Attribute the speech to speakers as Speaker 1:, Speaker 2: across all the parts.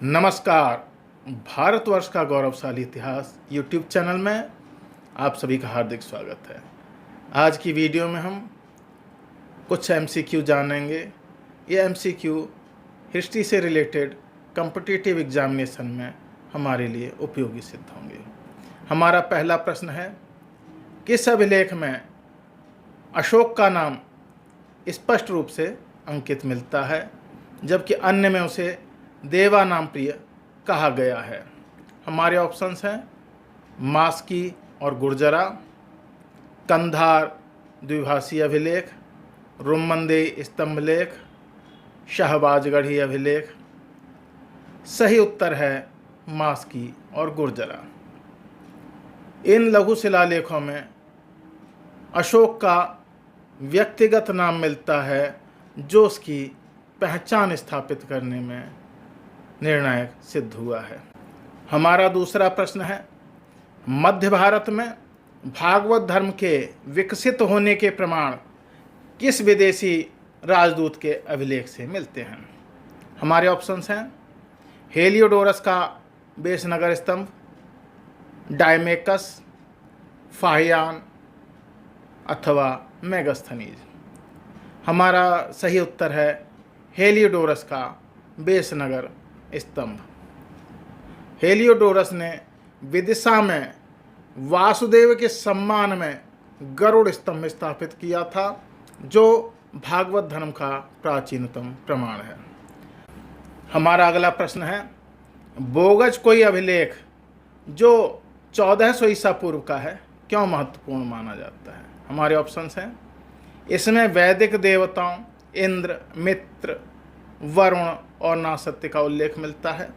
Speaker 1: नमस्कार। भारतवर्ष का गौरवशाली इतिहास यूट्यूब चैनल में आप सभी का हार्दिक स्वागत है। आज की वीडियो में हम कुछ एमसीक्यू जानेंगे। ये एमसीक्यू हिस्ट्री से रिलेटेड कॉम्पिटिटिव एग्जामिनेशन में हमारे लिए उपयोगी सिद्ध होंगे। हमारा पहला प्रश्न है, किस अभिलेख में अशोक का नाम स्पष्ट रूप से अंकित मिलता है जबकि अन्य में उसे देवा नाम प्रिय कहा गया है? हमारे ऑप्शंस हैं मास्की और गुर्जरा, कंधार द्विभाषी अभिलेख, रुम्मंदेई स्तंभलेख, शाहबाजगढ़ी अभिलेख। सही उत्तर है मास्की और गुर्जरा। इन लघु शिलालेखों में अशोक का व्यक्तिगत नाम मिलता है जो उसकी पहचान स्थापित करने में निर्णायक सिद्ध हुआ है। हमारा दूसरा प्रश्न है, मध्य भारत में भागवत धर्म के विकसित होने के प्रमाण किस विदेशी राजदूत के अभिलेख से मिलते हैं? हमारे ऑप्शंस हैं हेलियोडोरस का बेसनगर स्तंभ, डायमेकस, फाहियान अथवा मेगास्थनीज। हमारा सही उत्तर है हेलियोडोरस का बेसनगर स्तंभ। हेलियोडोरस ने विदिशा में वासुदेव के सम्मान में गरुड़ स्तंभ स्थापित किया था जो भागवत धर्म का प्राचीनतम प्रमाण है। हमारा अगला प्रश्न है, बोगज कोई अभिलेख जो 1400 ईसा पूर्व का है क्यों महत्वपूर्ण माना जाता है? हमारे ऑप्शंस हैं इसमें वैदिक देवताओं इंद्र, मित्र, वरुण और नासत्य का उल्लेख मिलता है।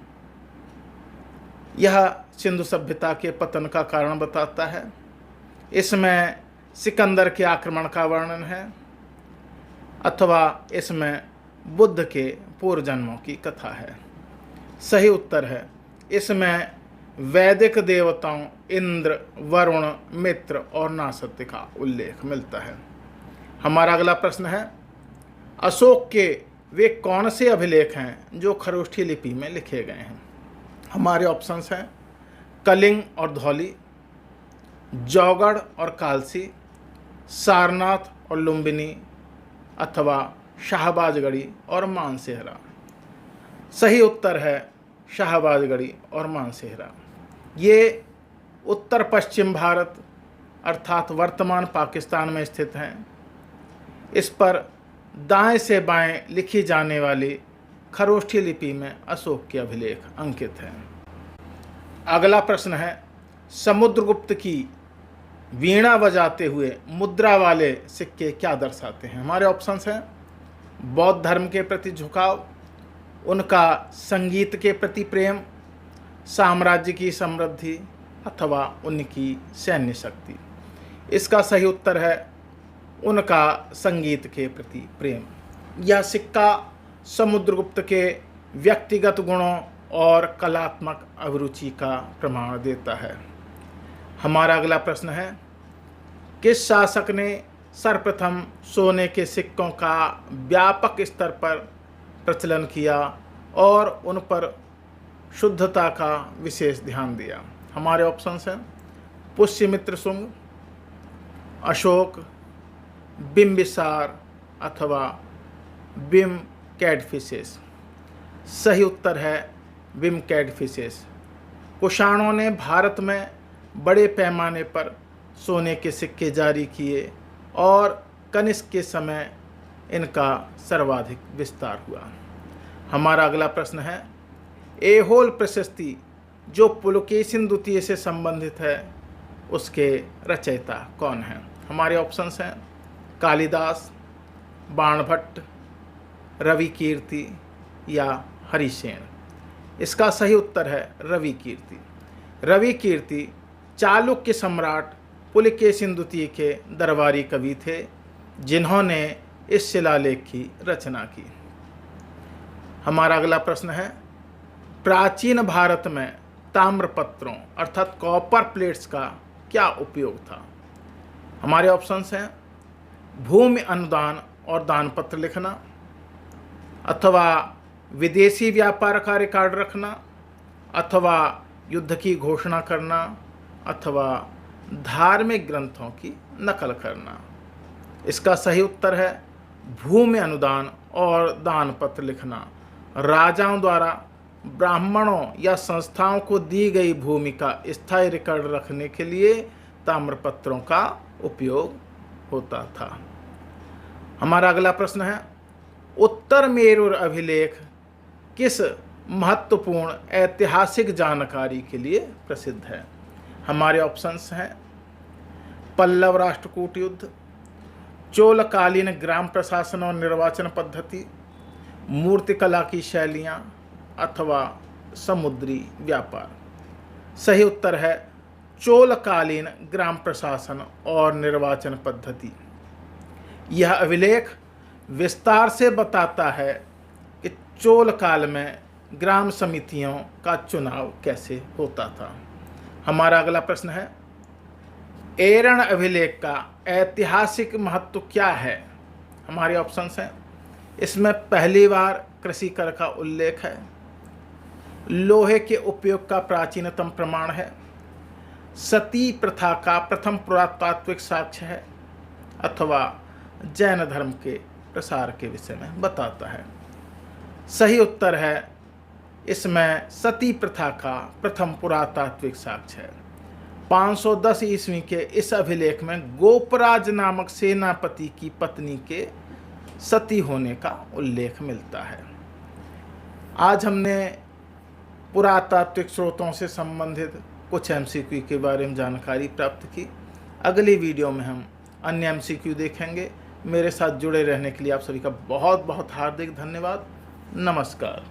Speaker 1: यह सिंधु सभ्यता के पतन का कारण बताता है। इसमें सिकंदर के आक्रमण का वर्णन है अथवा इसमें बुद्ध के पूर्व जन्मों की कथा है। सही उत्तर है इसमें वैदिक देवताओं इंद्र, वरुण, मित्र और नासत्य का उल्लेख मिलता है। हमारा अगला प्रश्न है, अशोक के वे कौन से अभिलेख हैं जो खरोष्ठी लिपि में लिखे गए हैं? हमारे ऑप्शंस हैं कलिंग और धौली, जौगढ़ और कालसी, सारनाथ और लुम्बिनी अथवा शाहबाजगढ़ी और मानसेहरा। सही उत्तर है शाहबाजगढ़ी और मानसेहरा। ये उत्तर पश्चिम भारत अर्थात वर्तमान पाकिस्तान में स्थित हैं। इस पर दाएं से बाएं लिखी जाने वाली खरोष्ठी लिपि में अशोक के अभिलेख अंकित हैं। अगला प्रश्न है, समुद्रगुप्त की वीणा बजाते हुए मुद्रा वाले सिक्के क्या दर्शाते हैं? हमारे ऑप्शंस हैं बौद्ध धर्म के प्रति झुकाव, उनका संगीत के प्रति प्रेम, साम्राज्य की समृद्धि अथवा उनकी सैन्य शक्ति। इसका सही उत्तर है उनका संगीत के प्रति प्रेम। यह सिक्का समुद्रगुप्त के व्यक्तिगत गुणों और कलात्मक अभिरुचि का प्रमाण देता है। हमारा अगला प्रश्न है, किस शासक ने सर्वप्रथम सोने के सिक्कों का व्यापक स्तर पर प्रचलन किया और उन पर शुद्धता का विशेष ध्यान दिया? हमारे ऑप्शंस हैं पुष्यमित्र शुंग, अशोक, बिम्बिसार अथवा बिम कैडफिसेस। सही उत्तर है बिम कैडफिसेस। कुषाणों ने भारत में बड़े पैमाने पर सोने के सिक्के जारी किए और कनिष्क के समय इनका सर्वाधिक विस्तार हुआ। हमारा अगला प्रश्न है, ऐहोल प्रशस्ति जो पुलकेशिन द्वितीय से संबंधित है उसके रचयिता कौन हैं? हमारे ऑप्शंस हैं कालिदास, बाणभट्ट, रवि कीर्ति या हरिसेन। इसका सही उत्तर है रवि कीर्ति। रवि कीर्ति चालुक्य सम्राट पुलकेशिन द्वितीय के दरबारी कवि थे जिन्होंने इस शिलालेख की रचना की। हमारा अगला प्रश्न है, प्राचीन भारत में ताम्रपत्रों अर्थात कॉपर प्लेट्स का क्या उपयोग था? हमारे ऑप्शंस हैं भूमि अनुदान और दान पत्र लिखना अथवा विदेशी व्यापार का रिकॉर्ड रखना, अथवा युद्ध की घोषणा करना, अथवा धार्मिक ग्रंथों की नकल करना। इसका सही उत्तर है भूमि अनुदान और दान पत्र लिखना। राजाओं द्वारा ब्राह्मणों या संस्थाओं को दी गई भूमि का स्थायी रिकॉर्ड रखने के लिए ताम्रपत्रों का उपयोग होता था। हमारा अगला प्रश्न है, उत्तर मेरुर अभिलेख किस महत्वपूर्ण ऐतिहासिक जानकारी के लिए प्रसिद्ध है? हमारे ऑप्शंस हैं पल्लव राष्ट्रकूट युद्ध, चोलकालीन ग्राम प्रशासन और निर्वाचन पद्धति, मूर्तिकला की शैलियाँ, अथवा समुद्री व्यापार। सही उत्तर है चोलकालीन ग्राम प्रशासन और निर्वाचन पद्धति। यह अभिलेख विस्तार से बताता है कि चोल काल में ग्राम समितियों का चुनाव कैसे होता था। हमारा अगला प्रश्न है, एरण अभिलेख का ऐतिहासिक महत्व क्या है? हमारे ऑप्शंस हैं, इसमें पहली बार कृषि कर का उल्लेख है, लोहे के उपयोग का प्राचीनतम प्रमाण है, सती प्रथा का प्रथम पुरातात्विक साक्ष्य है, अथवा जैन धर्म के प्रसार के विषय में बताता है। सही उत्तर है इसमें सती प्रथा का प्रथम पुरातात्विक साक्ष्य है। 510 ईस्वी के इस अभिलेख में गोपराज नामक सेनापति की पत्नी के सती होने का उल्लेख मिलता है। आज हमने पुरातात्विक स्रोतों से संबंधित कुछ MCQ के बारे में जानकारी प्राप्त की। अगली वीडियो में हम अन्य MCQ देखेंगे। मेरे साथ जुड़े रहने के लिए आप सभी का बहुत बहुत हार्दिक धन्यवाद। नमस्कार।